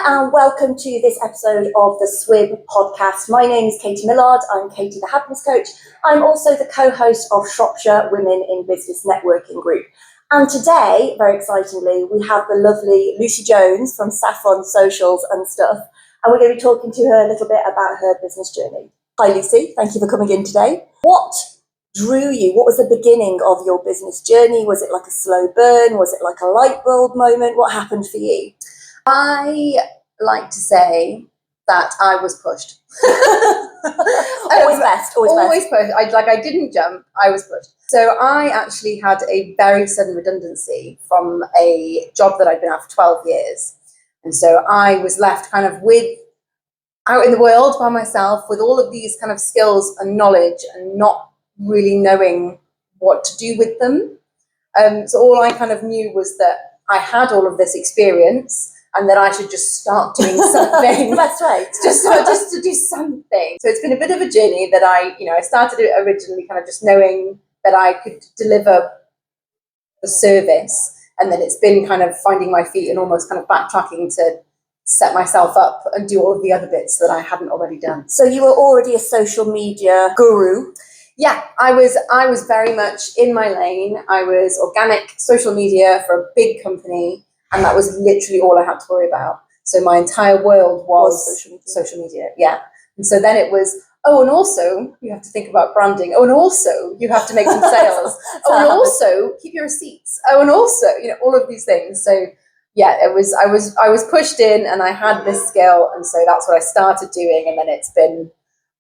and welcome to this episode of the SWIB podcast. My name is Katie Millard. I'm Katie the Happiness Coach. I'm also the co-host of Shropshire Women in Business Networking Group. And today, very excitingly, we have the lovely Lucy Jones from Saffron Socials and Stuff. And we're going to be talking to her a little bit about her business journey. Hi Lucy, thank you for coming in today. What drew you? What was the beginning of your business journey? Was it like a slow burn? Was it like a light bulb moment? What happened for you? I like to say that I was pushed. Always best. Pushed. I didn't jump, I was pushed. So I actually had a very sudden redundancy from a job that I'd been at for 12 years. And so I was left kind of out in the world by myself with all of these kind of skills and knowledge and not really knowing what to do with them. So all I kind of knew was that I had all of this experience and that I should just start doing something. That's right. just to do something. So it's been a bit of a journey that I started it originally kind of just knowing that I could deliver the service. And then it's been kind of finding my feet and almost kind of backtracking to set myself up and do all of the other bits that I hadn't already done. So you were already a social media guru. Yeah, I was very much in my lane. I was organic social media for a big company, and that was literally all I had to worry about. So my entire world was social media. Yeah. And so then it was, and also you have to think about branding. And also you have to make some sales. And also keep your receipts. And also, all of these things. So yeah, I was pushed in and I had this skill. And so that's what I started doing. And then it's been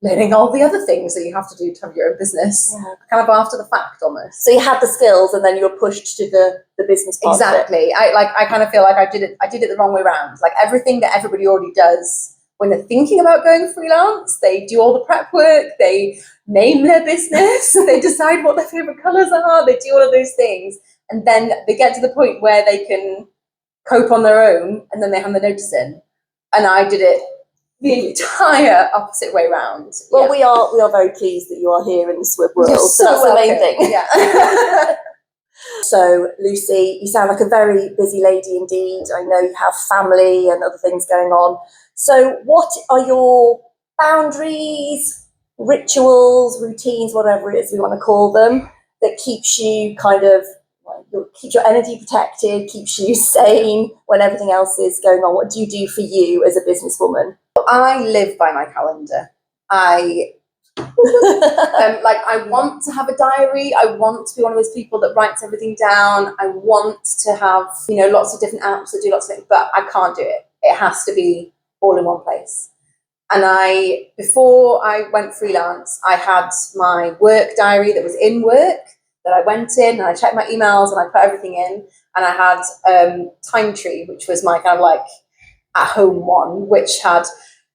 learning all the other things that you have to do to have your own business, kind of after the fact almost. So you had the skills and then you were pushed to the business part. Exactly. I kind of feel like I did it the wrong way around. Like everything that everybody already does when they're thinking about going freelance, they do all the prep work, they name their business, they decide what their favorite colors are, they do all of those things. And then they get to the point where they can cope on their own and then they hand the notice in. And I did it the entire opposite way round. Well, we are very pleased that you are here in the SWIB world. So that's the main thing. Yeah. So, Lucy, you sound like a very busy lady indeed. I know you have family and other things going on. So what are your boundaries, rituals, routines, whatever it is we want to call them, that keeps you keeps your energy protected, keeps you sane when everything else is going on? What do you do for you as a businesswoman? I live by my calendar. I want to have a diary. I want to be one of those people that writes everything down. I want to have, lots of different apps that do lots of things, but I can't do it. It has to be all in one place. And before I went freelance, I had my work diary that was in work, that I went in and I checked my emails and I put everything in. And I had Time Tree, which was my kind of like at home one, which had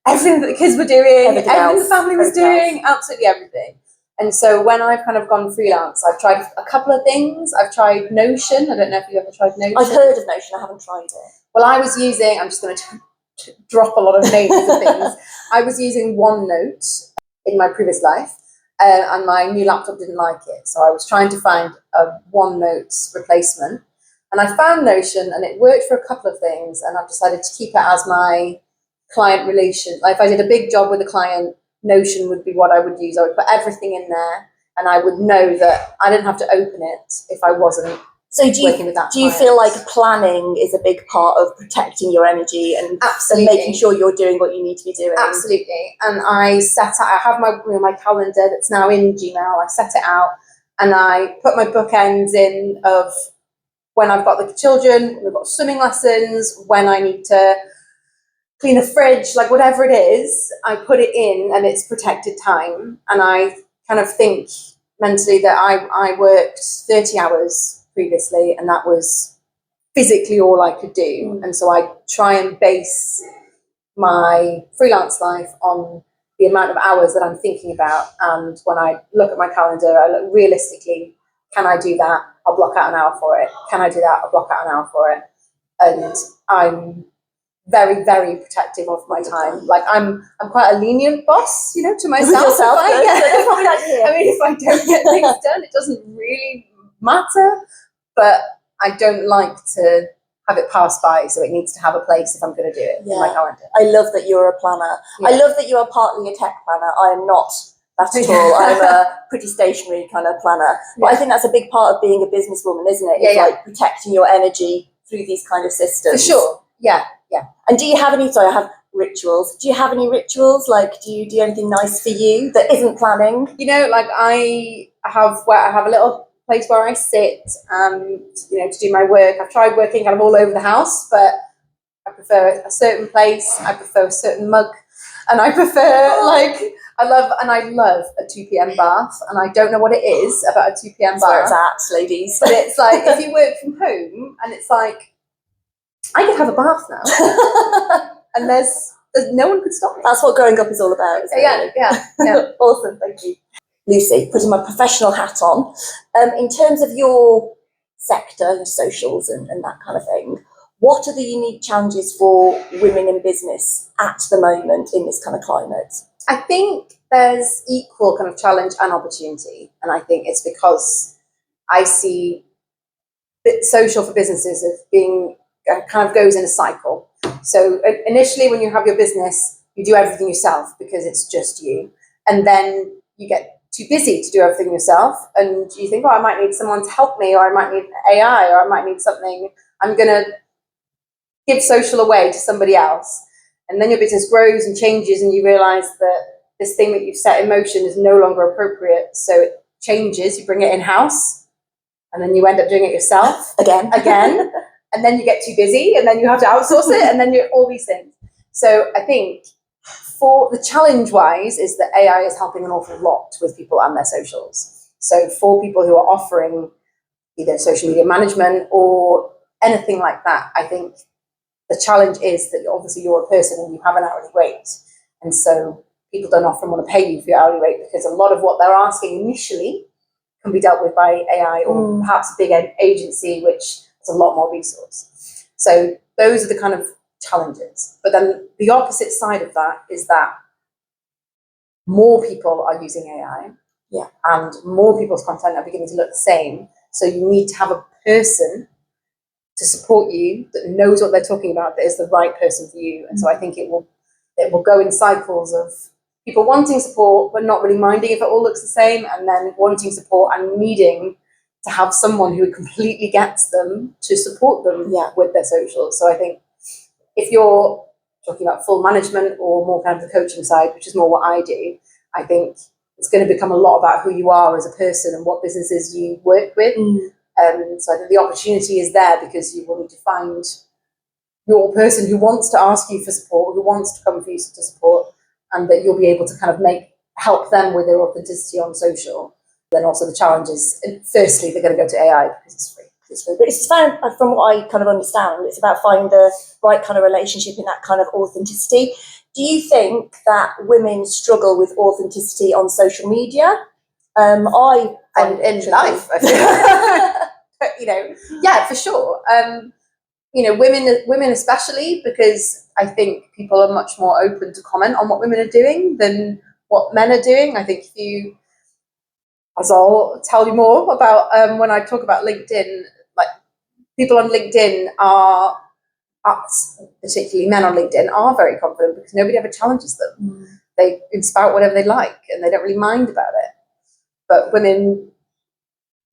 everything that the kids were doing, everything the family was doing, absolutely everything. And so when I've kind of gone freelance, I've tried a couple of things. I've tried Notion. I don't know if you've ever tried Notion. I've heard of Notion. I haven't tried it. Well, I'm just going to drop a lot of names and things. I was using OneNote in my previous life, and my new laptop didn't like it. So I was trying to find a OneNote replacement. And I found Notion, and it worked for a couple of things. And I've decided to keep it as my client relation. Like if I did a big job with a client, Notion would be what I would use. I would put everything in there, and I would know that I didn't have to open it if I wasn't working with that. Do you feel like planning is a big part of protecting your energy and making sure you're doing what you need to be doing? Absolutely. And I have my calendar that's now in Gmail. I set it out, and I put my bookends in of when I've got the children, when we've got swimming lessons, when I need to clean a fridge, like whatever it is, I put it in and it's protected time. And I kind of think mentally that I worked 30 hours previously, and that was physically all I could do. And so I try and base my freelance life on the amount of hours that I'm thinking about. And when I look at my calendar, I look realistically, can I do that? I'll block out an hour for it. Can I do that? I'll block out an hour for it. And I'm very, very protective of my time. Like I'm quite a lenient boss, to myself. If I don't get things done, it doesn't really matter. But I don't like to have it pass by. So it needs to have a place if I'm going to do it in my calendar. I love that you're a planner. Yeah. I love that you are partly a tech planner. I am not that at all. I'm a pretty stationary kind of planner. But I think that's a big part of being a businesswoman, isn't it? It's like protecting your energy through these kind of systems. For sure. Yeah. And do you have any, sorry, I have rituals. Do you have any rituals? Like, do you do anything nice for you that isn't planning? You know, like I have a little place where I sit, to do my work. I've tried working kind of all over the house, but I prefer a certain place. I prefer a certain mug, and I prefer I love a 2 p.m. bath, and I don't know what it is about a 2 p.m. That's where bath. it's at, ladies. But it's like if you work from home, and it's like I could have a bath now, and there's no one could stop me. That's what growing up is all about, isn't it? Yeah. Awesome, thank you. Lucy, putting my professional hat on, in terms of your sector, your socials and that kind of thing, what are the unique challenges for women in business at the moment in this kind of climate? I think there's equal kind of challenge and opportunity. And I think it's because I see social for businesses as being kind of goes in a cycle. So initially when you have your business, you do everything yourself because it's just you. And then you get too busy to do everything yourself, and you think, I might need someone to help me, or I might need AI, or I might need something. I'm going to give social away to somebody else. And then your business grows and changes, and you realize that this thing that you've set in motion is no longer appropriate. So it changes, you bring it in-house, and then you end up doing it yourself again. And then you get too busy, and then you have to outsource it, and then you all these things. So I think for the challenge-wise is that AI is helping an awful lot with people and their socials. So for people who are offering either social media management or anything like that, I think the challenge is that obviously you're a person and you have an hourly rate. And so people don't often want to pay you for your hourly rate because a lot of what they're asking initially can be dealt with by AI or perhaps a big agency, which has a lot more resource. So those are the kind of challenges. But then the opposite side of that is that more people are using AI, and more people's content are beginning to look the same. So you need to have a person to support you that knows what they're talking about, that is the right person for you. And so I think it will go in cycles of people wanting support but not really minding if it all looks the same, and then wanting support and needing to have someone who completely gets them to support them with their socials. So I think if you're talking about full management or more kind of the coaching side, which is more what I do, I think it's going to become a lot about who you are as a person and what businesses you work with. So I think the opportunity is there because you will need to find your person who wants to ask you for support, who wants to come for you to support, and that you'll be able to kind of help them with their authenticity on social. Then also the challenge is, firstly, they're going to go to AI because it's free. But it's found, from what I kind of understand, it's about finding the right kind of relationship in that kind of authenticity. Do you think that women struggle with authenticity on social media? And in life, I think. For sure. Women especially, because I think people are much more open to comment on what women are doing than what men are doing. I think as I'll tell you more about when I talk about LinkedIn, like people on LinkedIn are, particularly men on LinkedIn, are very confident because nobody ever challenges them. They can spout whatever they like and they don't really mind about it. But women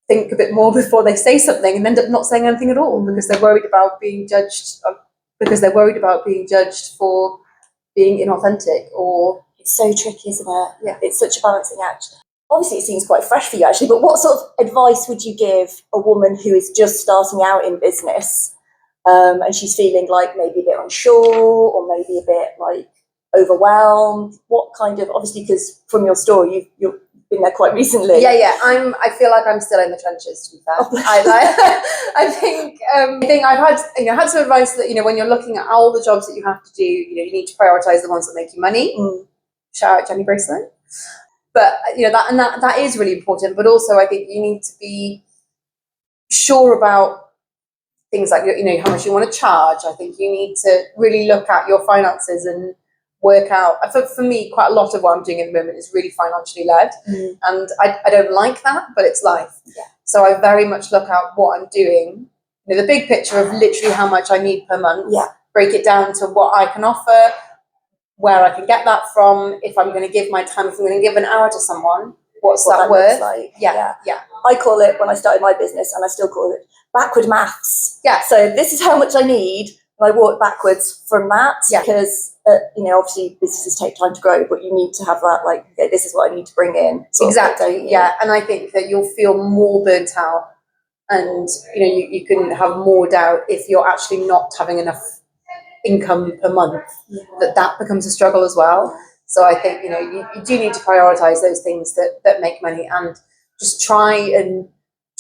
think a bit more before they say something and end up not saying anything at all because they're worried about being judged, for being inauthentic. Or it's so tricky, isn't it? Yeah. It's such a balancing act. Obviously, it seems quite fresh for you, actually, but what sort of advice would you give a woman who is just starting out in business and she's feeling like maybe a bit unsure or maybe a bit like overwhelmed? What kind of, obviously, because from your story, you've been there quite recently. Yeah. I feel like I'm still in the trenches, to be fair. I think I've had some advice that, when you're looking at all the jobs that you have to do, you need to prioritize the ones that make you money. Shout out Jenny Bracelet. But that is really important. But also, I think you need to be sure about things like how much you want to charge. I think you need to really look at your finances and work out. For me, quite a lot of what I'm doing at the moment is really financially led, and I don't like that, but it's life. So I very much look at what I'm doing the big picture of literally how much I need per month, Yeah. break it down to what I can offer, where I can get that from, if I'm going to give my time, if I'm going to give an hour to someone, what's What that looks worth? like. Yeah. I call it, when I started my business, and I still call it, backward maths. Yeah. So this is how much I need, and I walk backwards from that, because obviously businesses take time to grow, but you need to have that, like, okay, this is what I need to bring in. Exactly. Yeah. And I think that you'll feel more burnt out, and you can have more doubt if you're actually not having enough income per month. That becomes a struggle as well. So I think you do need to prioritize those things that make money, and just try and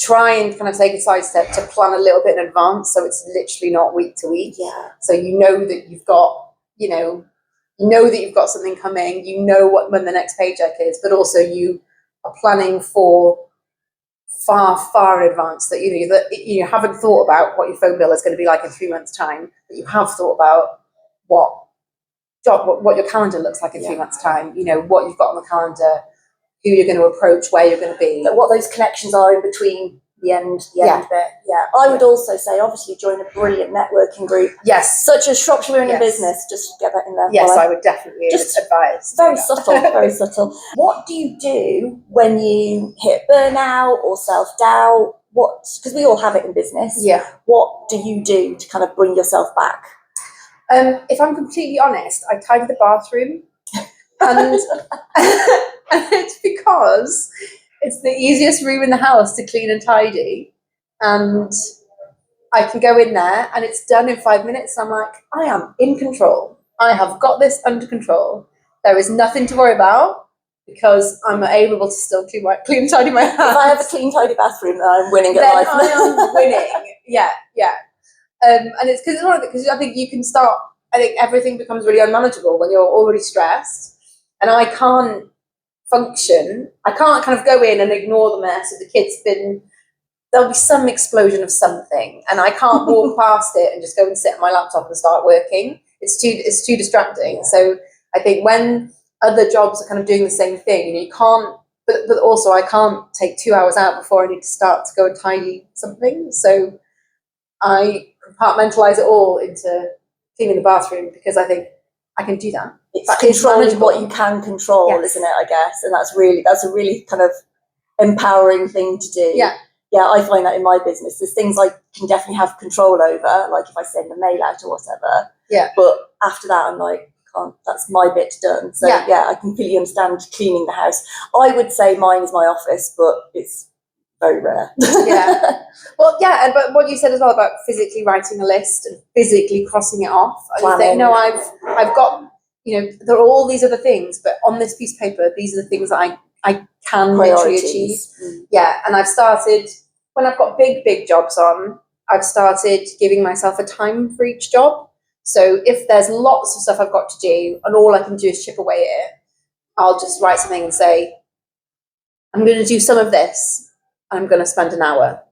kind of take a sidestep to plan a little bit in advance, so it's literally not week to week. So that you've got that you've got something coming, when the next paycheck is, but also you are planning for far in advance, that you haven't thought about what your phone bill is going to be like in 3 months' time, but you have thought about what your calendar looks like in 3 months' time, what you've got on the calendar, who you're going to approach, where you're going to be. What those connections are in between the end bit. I would also say, obviously, join a brilliant networking group. Yes. Such as Shropshire Women in Business, just get that in there. Yes, I would definitely advise. Very subtle, very subtle. What do you do when you hit burnout or self-doubt? Because we all have it in business. Yeah. What do you do to kind of bring yourself back? If I'm completely honest, I tidy the bathroom, and it's because it's the easiest room in the house to clean and tidy, and I can go in there and it's done in 5 minutes. I'm like, I am in control. I have got this under control. There is nothing to worry about, because I'm able to still clean and tidy my house. If I have a clean, tidy bathroom, then I'm winning at life. I am winning. Yeah. And it's because I think you can start. I think everything becomes really unmanageable when you're already stressed, and I can't function. I can't kind of go in and ignore the mess of the kids. There'll be some explosion of something, and I can't walk past it and just go and sit at my laptop and start working. It's too distracting. So I think when other jobs are kind of doing the same thing, you can't. But also I can't take 2 hours out before I need to start to go and tidy something. So I compartmentalize it all into cleaning the bathroom, because I think I can do that. It's controlling what you can control, isn't it? I guess, and that's a really kind of empowering thing to do. Yeah, I find that in my business. There's things I can definitely have control over, like if I send a mail out or whatever. Yeah. But after that, I'm like, can't. That's my bit done. So I completely understand cleaning the house. I would say mine is my office, but it's very rare. Well, but what you said as well about physically writing a list and physically crossing it off. I think, no, I've got, there are all these other things, but on this piece of paper, these are the things that I can literally achieve. And I've started, when I've got big jobs on, I've started giving myself a time for each job. So if there's lots of stuff I've got to do and all I can do is chip away at it, I'll just write something and say, I'm going to do some of this. I'm going to spend an hour.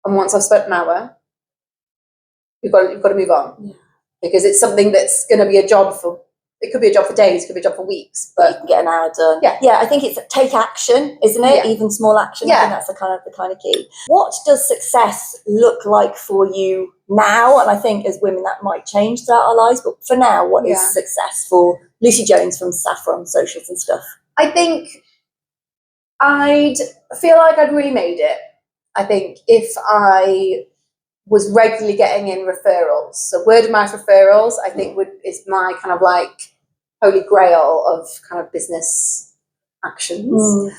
And once I've spent an hour, you've got to move on. Because it's something that's going to be a job for, it could be a job for days, it could be a job for weeks, but you can get an hour done. I think it's take action, isn't it? Even small action. I think that's the kind of key. What does success look like for you now? And I think as women that might change throughout our lives, but for now, what is success for Lucy Jones from Saffron Socials and stuff? I think I'd feel like I'd really made it. I think if I was regularly getting in referrals, so word of mouth referrals, I think is my kind of like holy grail of kind of business actions.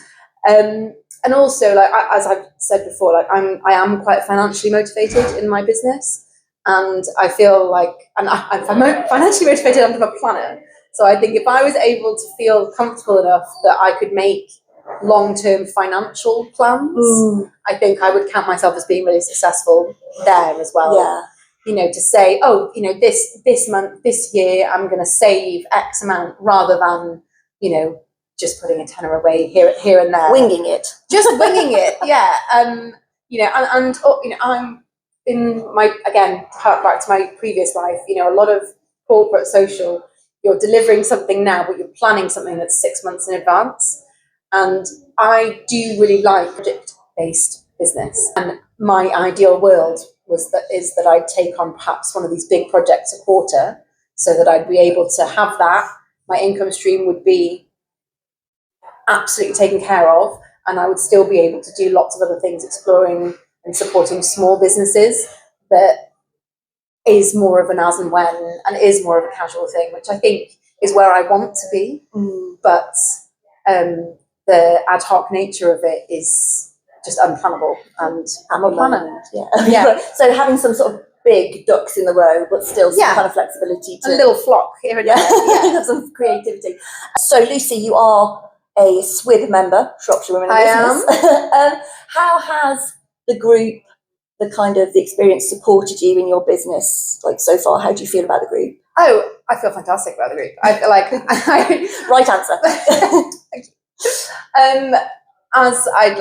And also, like as I've said before, like I am quite financially motivated in my business, and I feel like, and I'm financially motivated. I'm a planner, so I think if I was able to feel comfortable enough that I could make long-term financial plans, I think I would count myself as being really successful there as well. To say, this month, this year, I'm going to save X amount, rather than, just putting a tenner away here and there. Winging it. Just winging it, I'm in my, again, to hark back to my previous life, a lot of corporate social, you're delivering something now, but you're planning something that's 6 months in advance. And I do really like project-based business. And my ideal world is that I'd take on perhaps one of these big projects a quarter, so that I'd be able to have that. My income stream would be absolutely taken care of, and I would still be able to do lots of other things, exploring and supporting small businesses that is more of an as and when, and is more of a casual thing, which I think is where I want to be. But the ad hoc nature of it is just unplannable, and I'm a planner. Yeah. So having some sort of big ducks in the row, but still some kind of flexibility to a little flock here and there. Yeah. Some creativity. So Lucy, you are a SWIB member, Shropshire Women in Business. How has the group, the experience supported you in your business, like so far? How do you feel about the group? Oh, I feel fantastic about the group. I feel like right answer. Thank you. As I'd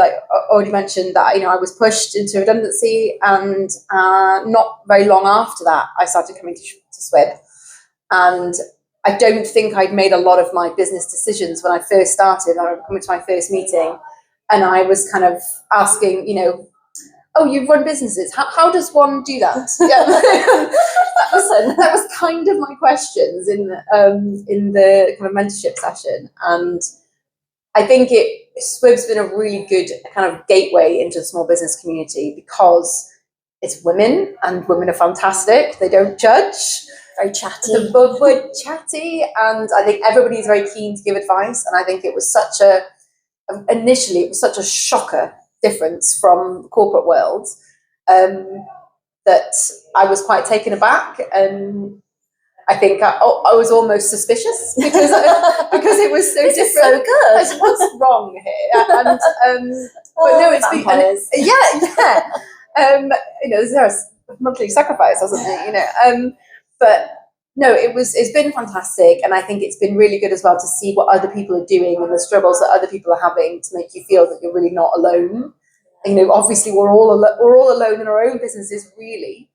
already mentioned, that I was pushed into redundancy, and not very long after that, I started coming to SWIB, and I don't think I'd made a lot of my business decisions when I first started. I remember coming to my first meeting, and I was kind of asking, oh, you've run businesses. How does one do that? Yeah. that was kind of my questions in the kind of mentorship session, and I think SWIB's been a really good kind of gateway into the small business community, because it's women, and women are fantastic. They don't judge. Very chatty. The buzzword chatty, and I think everybody's very keen to give advice. And I think it was initially it was such a shocker difference from the corporate world, that I was quite taken aback, and I think I was almost suspicious because it was so this different. Is so good. What's wrong here? And but no, it's been there's a monthly sacrifice or something, but no, it's been fantastic, and I think it's been really good as well to see what other people are doing and the struggles that other people are having, to make you feel that you're really not alone. Obviously we're all alone in our own businesses, really.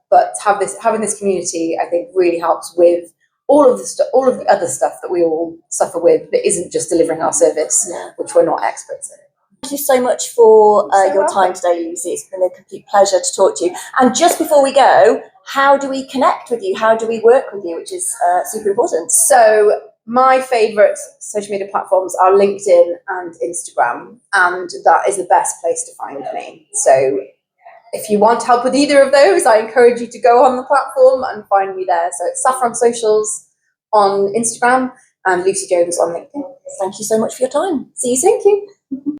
But having this community, I think, really helps with all of the other stuff that we all suffer with, that isn't just delivering our service, which we're not experts in. Thank you so much for your time today, Lucy. It's been a complete pleasure to talk to you. And just before we go, how do we connect with you? How do we work with you? Which is super important. So my favourite social media platforms are LinkedIn and Instagram, and that is the best place to find me. So if you want help with either of those, I encourage you to go on the platform and find me there. So it's Saffron Socials on Instagram and Lucy Jones on LinkedIn. Thank you so much for your time. See you soon. Thank you.